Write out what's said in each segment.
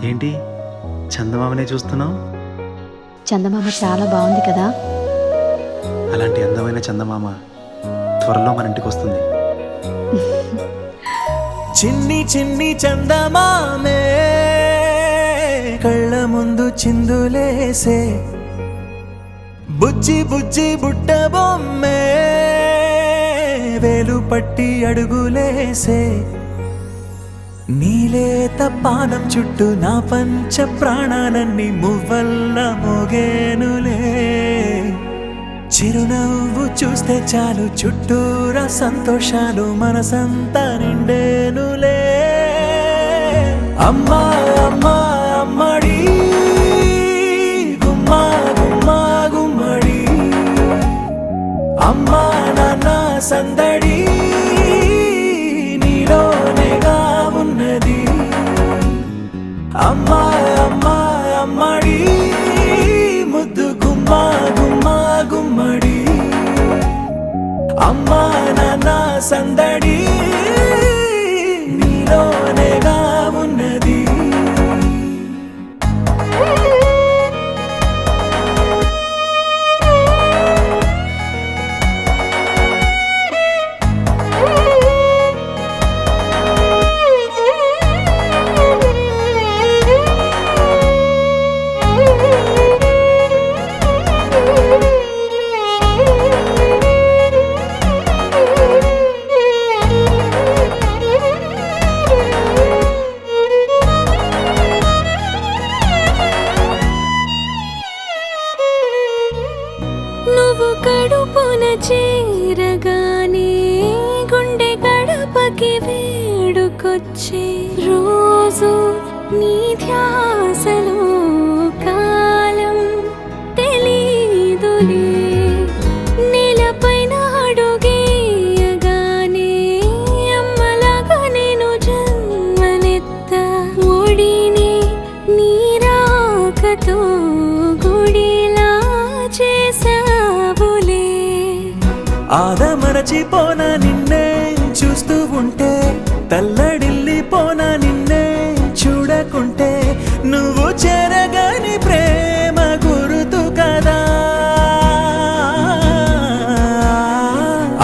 ఏంటి చందమామనే చూస్తున్నావు? చందమామ చాలా బాగుంది కదా. అలాంటి అందమైన చందమామ త్వరలో మన ఇంటికి వస్తుంది. చిన్ని చిన్ని చందమామే కళ్ళ ముందు చిందులేసే, బుజ్జి బుజ్జి బుట్ట బొమ్మే వేలు పట్టి అడుగులేసే, నీలేత పానం చుట్టూ నా పంచ ప్రాణాలన్నీ మువ్వల్ల మోగేనులే. చిరునవ్వు చూస్తే చాలు చుట్టూరా సంతోషాలు మనసంతా నిండేనులే. అమ్మా అమ్మా అమ్మడి గుమ్మా గుమ్మా గుమ్మడి, అమ్మా నాన్న సందడి నీలోనేగా ఉన్నది. అమ్మా అమ్మా అమ్మడి ముద్దు గుమ్మా గుమ్మా గుమ్మడి, అమ్మా నాన్న సందడి నీలోనేగా ఉన్నది. నువ్వు కడుపున చేరగానే గుండె గడపకి వేడుకొచ్చే, రోజు నీ ధ్యాసలో కాలం తెలీదులే. నేలపైన అడుగేయగానే అమ్మలాగా నేను జన్మనెత్త, ఒడిని నీ రాకతో గుడిలా చేసావులే. ఆదమరచిపోన నిన్నే చూస్తూ ఉంటే, తల్లడిల్లిపోన నిన్నే చూడకుంటే, నువ్వు చెరగని ప్రేమ గురుతు కదా.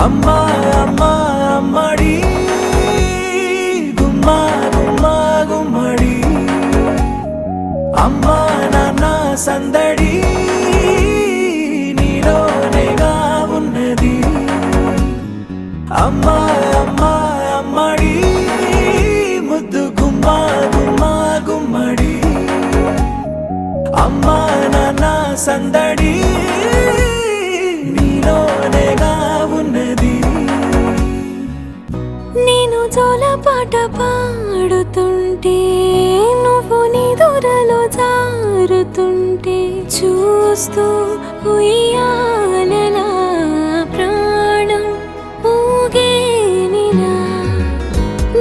అమ్మా అమ్మా అమ్మడి గుమ్మా గుమ్మా గుమ్మడి, అమ్మా నాన్న సందడి నీలోనేగా ఉన్నది. అమ్మా అమ్మా అమ్మడి ముద్దు గుమ్మా గుమ్మా గుమ్మడి, అమ్మా నాన్న సందడి నీలోనేగా ఉన్నది. నేను జోలపాట పాడుతుంటే, నువ్వు నీ దూరలో జారుతుంటే, చూస్తూ ఉయ్యాలలా ప్రాణం ఊగేనిలా.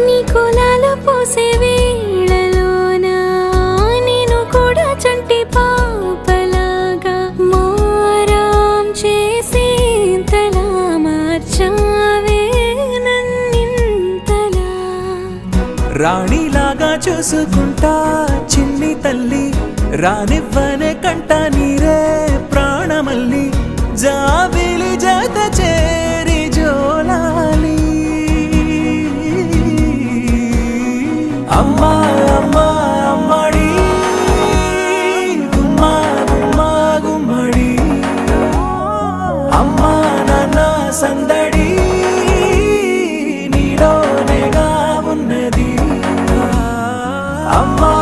నీ కులాలు పోసే వేళలోనా నేను కూడా చంటి పాపలాగా మారాం చేసేంతలా మార్చావే నన్నింతలా. రాణిలాగా చూసుకుంటా చిన్ని తల్లి, రానివ్వనే కంట నీరే ప్రాణమల్లి, జాబిలి జత చేరి జోలాలి. అమ్మా అమ్మా అమ్మడి గుమ్మా గుమ్మా గుమ్మడి, అమ్మా నాన్న సందడి నీలోనేగా ఉన్నది. అమ్మా